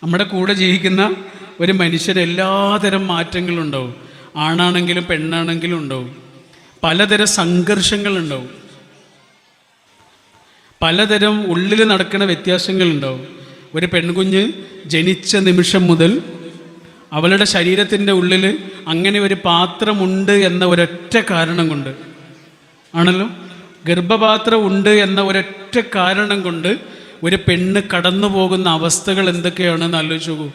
നമ്മുടെ കൂടെ ജീവിക്കുന്ന ഒരു മനുഷ്യന് എല്ലാതരം മാറ്റങ്ങളുണ്ടാവും. ആണാണെങ്കിലും പെണ്ണാണെങ്കിലും ഉണ്ടാവും. പലതരം സംഘർഷങ്ങളുണ്ടാവും. പലതരം ഉള്ളിൽ നടക്കുന്ന വ്യത്യാസങ്ങളുണ്ടാവും. ഒരു പെൺകുഞ്ഞ് ജനിച്ച നിമിഷം മുതൽ അവളുടെ ശരീരത്തിൻ്റെ ഉള്ളിൽ അങ്ങനെ ഒരു പാത്രമുണ്ട് എന്ന ഒരൊറ്റ കാരണം കൊണ്ട് ആണല്ലോ, ഗർഭപാത്രം ഉണ്ട് എന്ന ഒരൊറ്റ കാരണം കൊണ്ട് ഒരു പെണ്ണ് കടന്നു പോകുന്ന അവസ്ഥകൾ എന്തൊക്കെയാണെന്ന് ആലോചിച്ച് നോക്കൂ.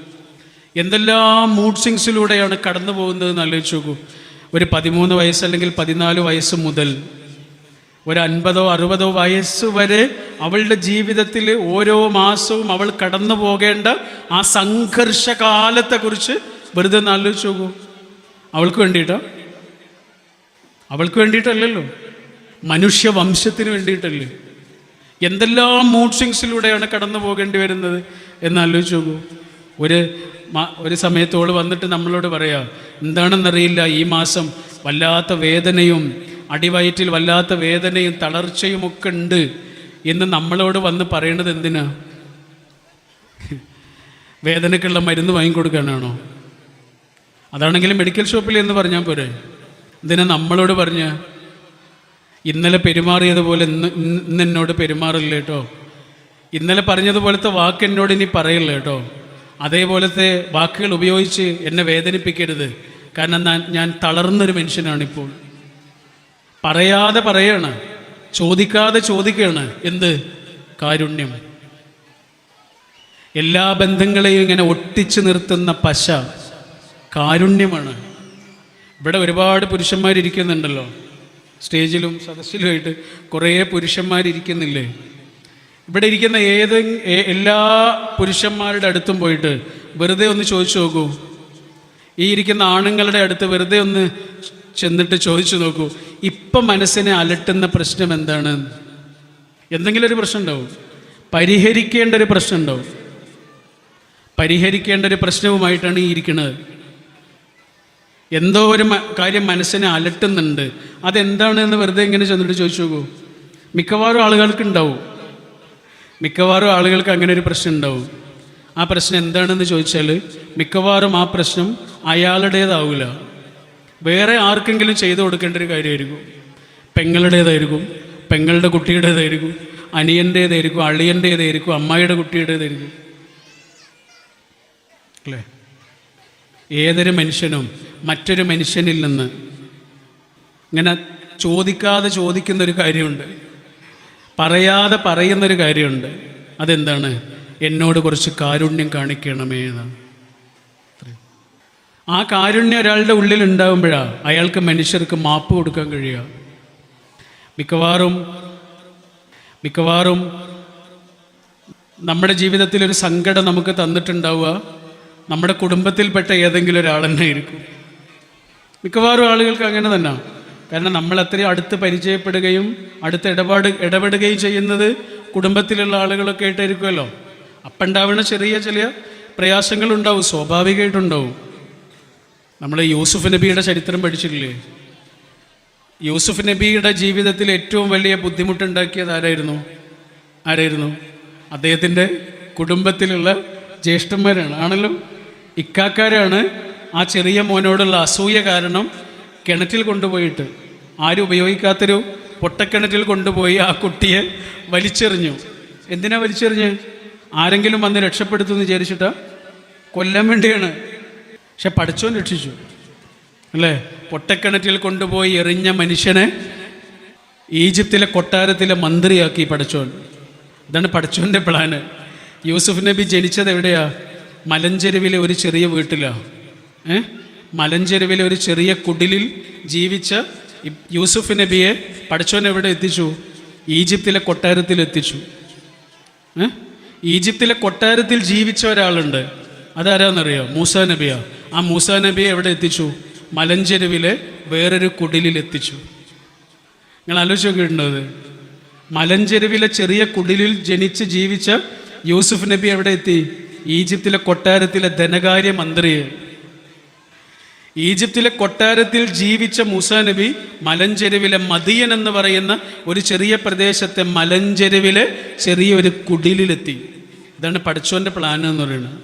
എന്തെല്ലാം മൂഡ് സ്വിങ്സിലൂടെയാണ് കടന്നു പോകുന്നതെന്ന് ആലോചിച്ച് നോക്കൂ. ഒരു 13 വയസ്സ് അല്ലെങ്കിൽ 14 വയസ്സ് മുതൽ ഒരു 50 60 വയസ്സ് വരെ അവളുടെ ജീവിതത്തിൽ ഓരോ മാസവും അവൾ കടന്നു പോകേണ്ട ആ സംഘർഷകാലത്തെക്കുറിച്ച് വെറുതെ ഒന്ന് ആലോചിച്ച് നോക്കൂ. അവൾക്ക് വേണ്ടിയിട്ടല്ലല്ലോ, മനുഷ്യവംശത്തിന് വേണ്ടിയിട്ടല്ലേ. എന്തെല്ലാം മൂഡ് സ്വിങ്സിലൂടെയാണ് കടന്നു പോകേണ്ടി വരുന്നത് എന്നാലോചിച്ച് നോക്കൂ. ഒരു സമയത്തോട് വന്നിട്ട് നമ്മളോട് പറയാം, എന്താണെന്നറിയില്ല, ഈ മാസം വല്ലാത്ത വേദനയും അടിവയറ്റിൽ വല്ലാത്ത വേദനയും തളർച്ചയും ഒക്കെ ഉണ്ട് എന്ന് നമ്മളോട് വന്ന് പറയണത് എന്തിനാ? വേദനയ്ക്കുള്ള മരുന്ന് വാങ്ങിക്കൊടുക്കാനാണോ? അതാണെങ്കിലും മെഡിക്കൽ ഷോപ്പിൽ എന്ന് പറഞ്ഞാൽ പോരെ. എന്തിനാ നമ്മളോട് പറഞ്ഞ? ഇന്നലെ പെരുമാറിയതുപോലെ ഇന്ന് എന്നോട് പെരുമാറില്ല കേട്ടോ. ഇന്നലെ പറഞ്ഞതുപോലത്തെ വാക്ക് എന്നോട് ഇനി പറയില്ല കേട്ടോ. അതേപോലത്തെ വാക്കുകൾ ഉപയോഗിച്ച് എന്നെ വേദനിപ്പിക്കരുത്. കാരണം ഞാൻ തളർന്നൊരു മനുഷ്യനാണിപ്പോൾ. പറയാതെ പറയാണ്, ചോദിക്കാതെ ചോദിക്കുകയാണ്. എന്ത്? കാരുണ്യം. എല്ലാ ബന്ധങ്ങളെയും ഇങ്ങനെ ഒട്ടിച്ചു നിർത്തുന്ന പശ കാരുണ്യമാണ്. ഇവിടെ ഒരുപാട് പുരുഷന്മാരിയ്ക്കുന്നുണ്ടല്ലോ, സ്റ്റേജിലും സദസ്സിലുമായിട്ട് കുറേ പുരുഷന്മാരിയ്ക്കുന്നില്ലേ? ഇവിടെ ഇരിക്കുന്ന എല്ലാ പുരുഷന്മാരുടെ അടുത്തും പോയിട്ട് വെറുതെ ഒന്ന് ചോദിച്ചു നോക്കൂ. ഈ ഇരിക്കുന്ന ആണുങ്ങളുടെ അടുത്ത് വെറുതെ ഒന്ന് ചെന്നിട്ട് ചോദിച്ചു നോക്കൂ, ഇപ്പം മനസ്സിനെ അലട്ടുന്ന പ്രശ്നം എന്താണ്? എന്തെങ്കിലും ഒരു പ്രശ്നം ഉണ്ടാവും, പരിഹരിക്കേണ്ട ഒരു പ്രശ്നം ഉണ്ടാവും. പരിഹരിക്കേണ്ട ഒരു പ്രശ്നവുമായിട്ടാണ് ഈ ഇരിക്കുന്നത്. എന്തോ ഒരു കാര്യം മനസ്സിനെ അലട്ടുന്നുണ്ട്. അതെന്താണെന്ന് വെറുതെ ഇങ്ങനെ ചെന്നിട്ട് ചോദിച്ചു നോക്കൂ. മിക്കവാറും ആളുകൾക്ക് അങ്ങനെ ഒരു പ്രശ്നം ഉണ്ടാവും. ആ പ്രശ്നം എന്താണെന്ന് ചോദിച്ചാൽ മിക്കവാറും ആ പ്രശ്നം അയാളുടേതാവില്ല, വേറെ ആർക്കെങ്കിലും ചെയ്തു കൊടുക്കേണ്ട ഒരു കാര്യമായിരിക്കും. പെങ്ങളുടേതായിരിക്കും, പെങ്ങളുടെ കുട്ടിയുടേതായിരിക്കും, അനിയൻ്റേതായിരിക്കും, അളിയൻ്റേതായിരിക്കും, അമ്മായിയുടെ കുട്ടിയുടേതായിരിക്കും അല്ലേ? ഏതൊരു മനുഷ്യനും മറ്റൊരു മനുഷ്യനിൽ നിന്ന് ഇങ്ങനെ ചോദിക്കാതെ ചോദിക്കുന്നൊരു കാര്യമുണ്ട്, പറയാതെ പറയുന്നൊരു കാര്യമുണ്ട്. അതെന്താണ്? എന്നോട് കുറച്ച് കാരുണ്യം കാണിക്കണമേ എന്നാണ്. ആ കാരുണ്യം ഒരാളുടെ ഉള്ളിൽ ഉണ്ടാകുമ്പോഴാണ് അയാൾക്ക് മനുഷ്യർക്ക് മാപ്പ് കൊടുക്കാൻ കഴിയുക. മിക്കവാറും നമ്മുടെ ജീവിതത്തിലൊരു സങ്കടം നമുക്ക് തന്നിട്ടുണ്ടാവുക നമ്മുടെ കുടുംബത്തിൽപ്പെട്ട ഏതെങ്കിലും ഒരാൾ തന്നെ ആയിരിക്കും. മിക്കവാറും ആളുകൾക്ക് അങ്ങനെ തന്നെ. കാരണം നമ്മൾ അത്രയും അടുത്ത് പരിചയപ്പെടുകയും അടുത്ത് ഇടപെടുകയും ചെയ്യുന്നത് കുടുംബത്തിലുള്ള ആളുകളൊക്കെ ആയിട്ടായിരിക്കുമല്ലോ. അപ്പം ഉണ്ടാവുന്ന ചില പ്രയാസങ്ങളുണ്ടാവും, സ്വാഭാവികമായിട്ടുണ്ടാവും. നമ്മൾ യൂസുഫ് നബിയുടെ ചരിത്രം പഠിച്ചിട്ടില്ലേ? യൂസുഫ് നബിയുടെ ജീവിതത്തിൽ ഏറ്റവും വലിയ ബുദ്ധിമുട്ടുണ്ടാക്കിയത് ആരായിരുന്നു? അദ്ദേഹത്തിൻ്റെ കുടുംബത്തിലുള്ള ജ്യേഷ്ഠന്മാരാണ്, ആണല്ലോ. ഇക്കാക്കാരാണ് ആ ചെറിയ മോനോടുള്ള അസൂയ കാരണം കിണറ്റിൽ കൊണ്ടുപോയിട്ട്, ആരും ഉപയോഗിക്കാത്തൊരു പൊട്ടക്കിണറ്റിൽ കൊണ്ടുപോയി ആ കുട്ടിയെ വലിച്ചെറിഞ്ഞു. എന്തിനാ വലിച്ചെറിഞ്ഞ്? ആരെങ്കിലും വന്ന് രക്ഷപ്പെടുത്തുമെന്ന് വിചാരിച്ചിട്ടാ? കൊല്ലാൻ വേണ്ടിയാണ്. പക്ഷെ പടച്ചോൻ രക്ഷിച്ചു അല്ലേ? പൊട്ടക്കിണറ്റിൽ കൊണ്ടുപോയി എറിഞ്ഞ മനുഷ്യനെ ഈജിപ്തിലെ കൊട്ടാരത്തിലെ മന്ത്രിയാക്കി പടച്ചോൻ. ഇതാണ് പടച്ചോൻ്റെ പ്ലാന്. യൂസുഫ് നബി ജനിച്ചത് എവിടെയാ? മലഞ്ചെരുവിലെ ഒരു ചെറിയ വീട്ടിലാണ്. മലഞ്ചെരുവിലെ ഒരു ചെറിയ കുടിലിൽ ജീവിച്ച യൂസുഫ് നബിയെ പടച്ചോൻ എവിടെ എത്തിച്ചു? ഈജിപ്തിലെ കൊട്ടാരത്തിൽ എത്തിച്ചു. ഈജിപ്തിലെ കൊട്ടാരത്തിൽ ജീവിച്ച ഒരാളുണ്ട്, അതാരാന്നറിയോ? മൂസാ നബിയാ. ആ മൂസാ നബിയെ എവിടെ എത്തിച്ചു? മലഞ്ചെരുവിലെ വേറൊരു കുടിലിൽ എത്തിച്ചു. നിങ്ങൾ ആലോചിച്ച് നോക്കിയിട്ടുണ്ടത്? മലഞ്ചെരുവിലെ ചെറിയ കുടിലിൽ ജനിച്ച് ജീവിച്ച യൂസുഫ് നബി എവിടെ എത്തി? ഈജിപ്തിലെ കൊട്ടാരത്തിലെ ധനകാര്യ മന്ത്രിയെ. ഈജിപ്തിലെ കൊട്ടാരത്തിൽ ജീവിച്ച മൂസാ നബി മലഞ്ചെരുവിലെ മദിയൻ എന്ന് പറയുന്ന ഒരു ചെറിയ പ്രദേശത്തെ മലഞ്ചെരുവിലെ ചെറിയൊരു കുടിലെത്തി. ഇതാണ് പടച്ചോൻ്റെ പ്ലാൻ എന്ന് പറയുന്നത്.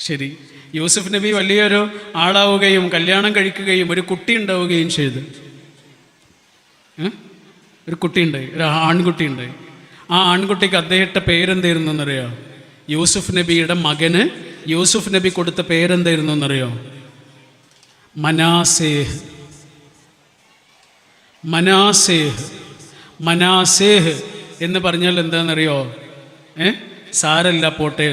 ശരി, യൂസുഫ് നബി വലിയൊരു ആളാവുകയും കല്യാണം കഴിക്കുകയും ഒരു കുട്ടി ഉണ്ടാവുകയും ചെയ്തു. ഒരു കുട്ടിയുണ്ടായി, ഒരു ആൺകുട്ടി ഉണ്ടായി. ആ ആൺകുട്ടിക്ക് അദ്ദേഹത്തെ പേരെന്തായിരുന്നു എന്നറിയോ? യൂസുഫ് നബിയുടെ മകന് യൂസുഫ് നബി കൊടുത്ത പേരെന്തായിരുന്നു എന്നറിയോ? മനാസേഹ്. മനാസേഹ്. മനാസേഹ് എന്ന് പറഞ്ഞാൽ എന്താണെന്നറിയോ? സാരല്ല പോട്ടെ,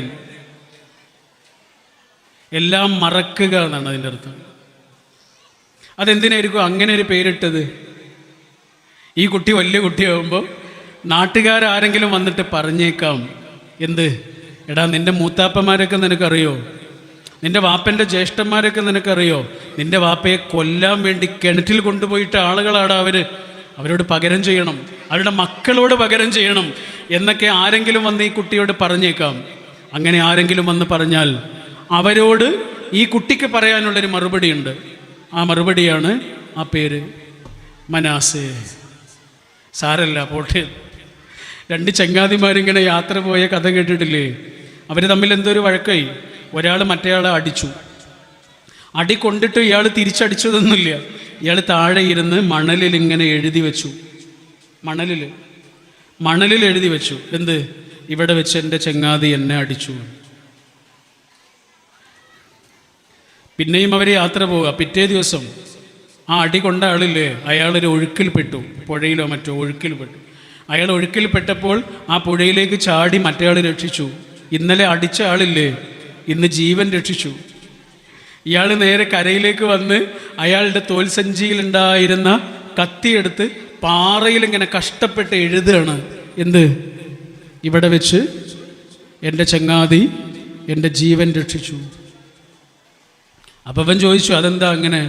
എല്ലാം മറക്കുക എന്നാണ് അതിൻ്റെ അർത്ഥം. അതെന്തിനായിരിക്കും അങ്ങനെ ഒരു പേരിട്ടത്? ഈ കുട്ടി വലിയ കുട്ടിയാകുമ്പോൾ നാട്ടുകാരാരെങ്കിലും വന്നിട്ട് പറഞ്ഞേക്കാം, എന്ത്, എടാ നിൻ്റെ മൂത്താപ്പന്മാരൊക്കെ നിനക്കറിയോ, നിൻ്റെ വാപ്പൻ്റെ ജ്യേഷ്ഠന്മാരൊക്കെ നിനക്കറിയോ, നിൻ്റെ വാപ്പയെ കൊല്ലാൻ വേണ്ടി കിണറ്റിൽ കൊണ്ടുപോയിട്ട് ആളുകളാണ് അവരോട് പകരം ചെയ്യണം, അവരുടെ മക്കളോട് പകരം ചെയ്യണം എന്നൊക്കെ ആരെങ്കിലും വന്ന് ഈ കുട്ടിയോട് പറഞ്ഞേക്കാം. അങ്ങനെ ആരെങ്കിലും വന്ന് പറഞ്ഞാൽ അവരോട് ഈ കുട്ടിക്ക് പറയാനുള്ളൊരു മറുപടിയുണ്ട്. ആ മറുപടിയാണ് ആ പേര് മനാസേ. സാരല്ല പോട്ടെ. രണ്ട് ചങ്ങാതിമാരിങ്ങനെ യാത്ര പോയ കഥ കേട്ടിട്ടില്ലേ? അവർ തമ്മിൽ എന്തൊരു വഴക്കായി. ഒരാൾ മറ്റേയാളെ അടിച്ചു. അടി കൊണ്ടിട്ട് ഇയാൾ തിരിച്ചടിച്ചതൊന്നുമില്ല. ഇയാൾ താഴെ ഇരുന്ന് മണലിൽ ഇങ്ങനെ എഴുതി വെച്ചു. മണലിൽ എഴുതി വെച്ചു, എന്ത്, ഇവിടെ വെച്ച് എൻ്റെ ചങ്ങാതി എന്നെ അടിച്ചു. പിന്നെയും അവർ യാത്ര പോവുക. പിറ്റേ ദിവസം ആ അടി കൊണ്ട ആളില്ലേ, അയാളൊരു ഒഴുക്കിൽപ്പെട്ടു, പുഴയിലോ മറ്റോ ഒഴുക്കിൽപ്പെട്ടു. അയാൾ ഒഴുക്കിൽപ്പെട്ടപ്പോൾ ആ പുഴയിലേക്ക് ചാടി മറ്റേയാൾ രക്ഷിച്ചു. ഇന്നലെ അടിച്ച ആളില്ലേ, ഇന്ന് ജീവൻ രക്ഷിച്ചു. ഇയാൾ നേരെ കരയിലേക്ക് വന്ന് അയാളുടെ തോൽസഞ്ചിയിലുണ്ടായിരുന്ന കത്തിയെടുത്ത് പാറയിൽ ഇങ്ങനെ കഷ്ടപ്പെട്ട് എഴുതുകയാണ്, എന്ത്, ഇവിടെ വെച്ച് എൻ്റെ ചങ്ങാതി എൻ്റെ ജീവൻ രക്ഷിച്ചു. അപ്പം അവൻ ചോദിച്ചു, അതെന്താ അങ്ങനെ?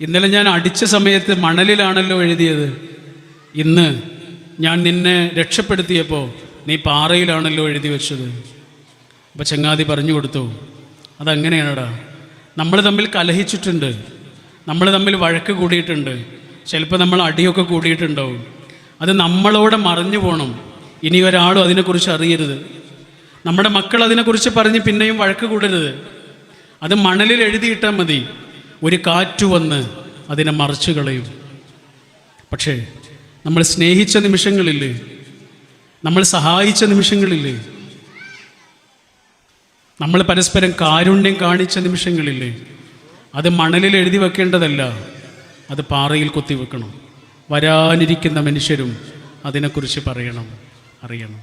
ഇന്നലെ ഞാൻ അടിച്ച സമയത്ത് മണലിലാണല്ലോ എഴുതിയത്, ഇന്ന് ഞാൻ നിന്നെ രക്ഷപ്പെടുത്തിയപ്പോൾ നീ പാറയിലാണല്ലോ എഴുതി വെച്ചത്. അപ്പം ചങ്ങാതി പറഞ്ഞു കൊടുത്തു, അതങ്ങനെയാണടാ, നമ്മൾ തമ്മിൽ കലഹിച്ചിട്ടുണ്ട്, നമ്മൾ തമ്മിൽ വഴക്ക് കൂടിയിട്ടുണ്ട്, ചിലപ്പോൾ നമ്മൾ അടിയൊക്കെ കൂടിയിട്ടുണ്ടാവും. അത് നമ്മളോട് മറഞ്ഞു പോകണം. ഇനി ഒരാളും അതിനെക്കുറിച്ച് അറിയരുത്. നമ്മുടെ മക്കൾ അതിനെക്കുറിച്ച് പറഞ്ഞ് പിന്നെയും വഴക്ക് കൂടരുത്. അത് മണലിൽ എഴുതിയിട്ടാൽ മതി. ഒരു കാറ്റ് വന്ന് അതിനെ മറച്ചു കളയും. പക്ഷേ നമ്മൾ സ്നേഹിച്ച നിമിഷങ്ങളില്ലേ, നമ്മൾ സഹായിച്ച നിമിഷങ്ങളില്ലേ, നമ്മൾ പരസ്പരം കാരുണ്യം കാണിച്ച നിമിഷങ്ങളില്ലേ, അത് മണലിൽ എഴുതി വെക്കേണ്ടതല്ല, അത് പാറയിൽ കൊത്തിവെക്കണം. വരാനിരിക്കുന്ന മനുഷ്യരും അതിനെക്കുറിച്ച് അറിയണം.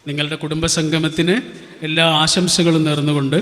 നിങ്ങളുടെ കുടുംബസംഗമത്തിന് എല്ലാ ആശംസകളും നേർന്നുകൊണ്ട്